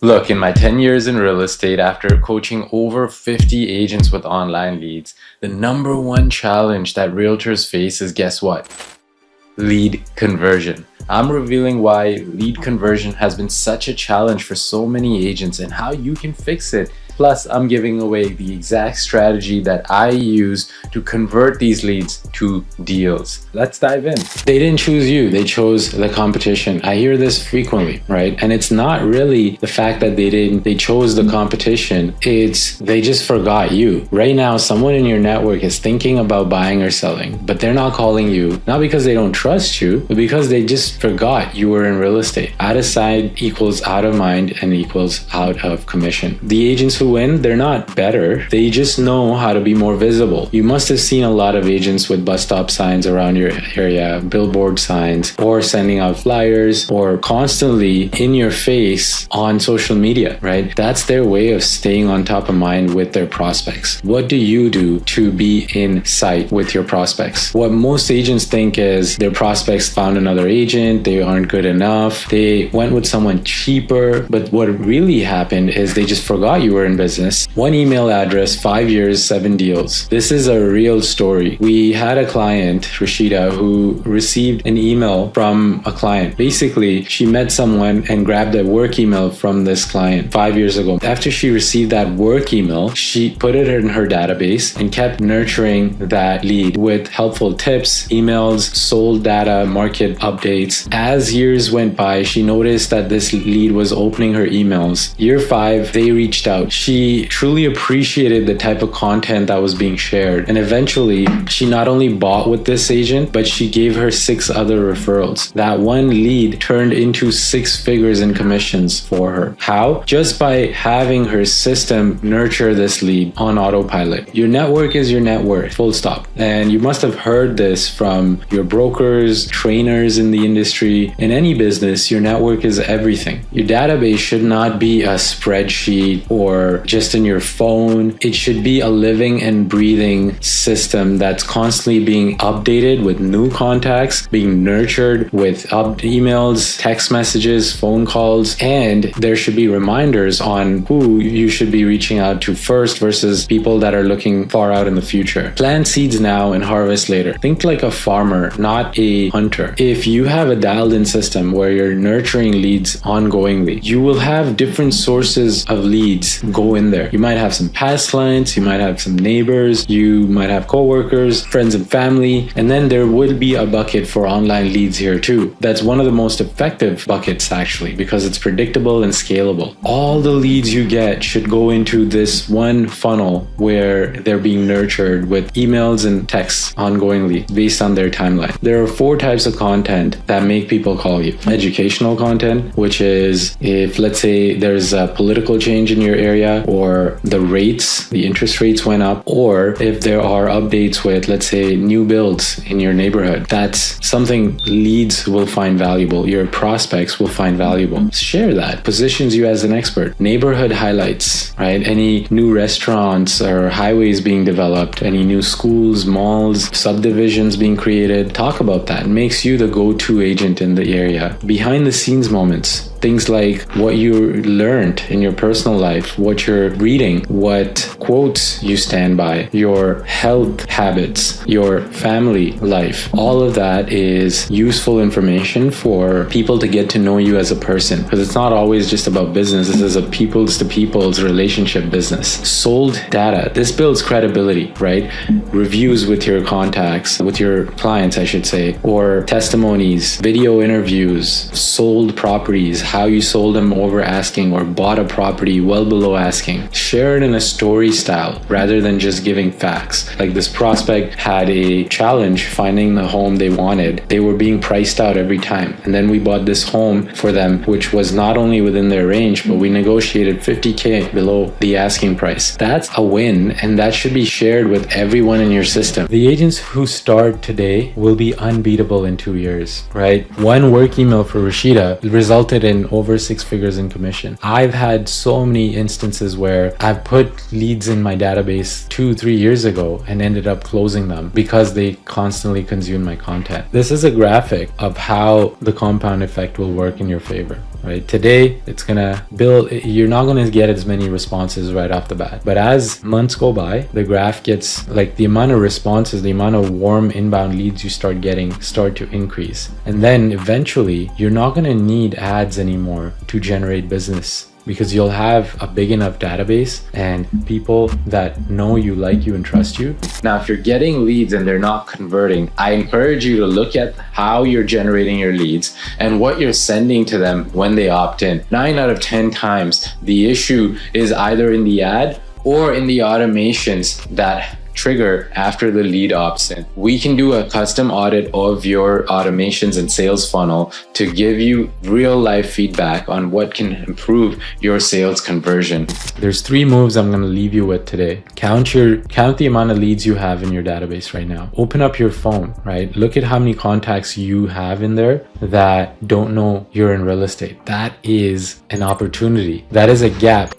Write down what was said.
Look, in my 10 years in real estate, after coaching over 50 agents with online leads, the number one challenge that realtors face is, guess what? Lead conversion. I'm revealing why lead conversion has been such a challenge for so many agents and how you can fix it. Plus, I'm giving away the exact strategy that I use to convert these leads to deals. Let's dive in. They didn't choose you, they chose the competition. I hear this frequently, right? And it's not really the fact that they chose the competition, it's they just forgot you. Right now, someone in your network is thinking about buying or selling, but they're not calling you, not because they don't trust you, but because they just forgot you were in real estate. Out of sight equals out of mind and equals out of commission. The agents who win, they're not better. They just know how to be more visible. You must have seen a lot of agents with bus stop signs around your area, billboard signs, or sending out flyers, or constantly in your face on social media, right? That's their way of staying on top of mind with their prospects. What do you do to be in sight with your prospects? What most agents think is their prospects found another agent, they aren't good enough, they went with someone cheaper, but what really happened is they just forgot you were in business. One email address, 5 years, 7 deals. This is a real story. We had a client, Rashida, who received an email from a client. Basically, she met someone and grabbed a work email from this client 5 years ago. After she received that work email, she put it in her database and kept nurturing that lead with helpful tips, emails, sold data, market updates. As years went by, she noticed that this lead was opening her emails. Year 5, they reached out. She truly appreciated the type of content that was being shared. And eventually, she not only bought with this agent, but she gave her 6 other referrals. That one lead turned into 6 figures in commissions for her. How? Just by having her system nurture this lead on autopilot. Your network is your net worth, full stop. And you must have heard this from your brokers, trainers in the industry. In any business, your network is everything. Your database should not be a spreadsheet or just in your phone. It should be a living and breathing system that's constantly being updated with new contacts, being nurtured with emails, text messages, phone calls, and there should be reminders on who you should be reaching out to first versus people that are looking far out in the future. Plant seeds now and harvest later. Think like a farmer, not a hunter. If you have a dialed in system where you're nurturing leads ongoingly, you will have different sources of leads go in there. You might have some past clients, you might have some neighbors, you might have coworkers, friends and family, and then there will be a bucket for online leads here too. That's one of the most effective buckets actually because it's predictable and scalable. All the leads you get should go into this one funnel where they're being nurtured with emails and texts ongoingly based on their timeline. There are 4 types of content that make people call you. Educational content, which is if let's say there's a political change in your area or the interest rates went up, or if there are updates with, let's say, new builds in your neighborhood. That's something leads will find valuable. Your prospects will find valuable. Share that. Positions you as an expert. Neighborhood highlights, right? Any new restaurants or highways being developed, any new schools, malls, subdivisions being created. Talk about that. It makes you the go-to agent in the area. Behind the scenes moments. Things like what you learned in your personal life, what you're reading, what quotes you stand by, your health habits, your family life. All of that is useful information for people to get to know you as a person because it's not always just about business. This is a people's to people's relationship business. Sold data. This builds credibility, right? Reviews with your contacts, with your clients, I should say, or testimonies, video interviews, sold properties, how you sold them over asking or bought a property well below asking. Share it in a story style rather than just giving facts. Like this prospect had a challenge finding the home they wanted. They were being priced out every time. And then we bought this home for them, which was not only within their range, but we negotiated $50,000 below the asking price. That's a win, and that should be shared with everyone in your system. The agents who start today will be unbeatable in 2 years, right? One work email for Rashida resulted in over 6 figures in commission. I've had so many instances where I've put leads in my database 2-3 years ago and ended up closing them because they constantly consume my content. This is a graphic of how the compound effect will work in your favor. right? Today, it's gonna build, you're not gonna get as many responses right off the bat. But as months go by, the graph gets, like, the amount of responses, the amount of warm inbound leads you start getting start to increase. And then eventually, you're not gonna need ads anymore to generate business, because you'll have a big enough database and people that know you, like you, and trust you. Now, if you're getting leads and they're not converting, I encourage you to look at how you're generating your leads and what you're sending to them when they opt in. 9 out of 10 times, the issue is either in the ad or in the automations that trigger after the lead opts in. We can do a custom audit of your automations and sales funnel to give you real life feedback on what can improve your sales conversion. There's 3 moves I'm going to leave you with today. Count the amount of leads you have in your database right now. Open up your phone, right? Look at how many contacts you have in there that don't know you're in real estate. That is an opportunity. That is a gap.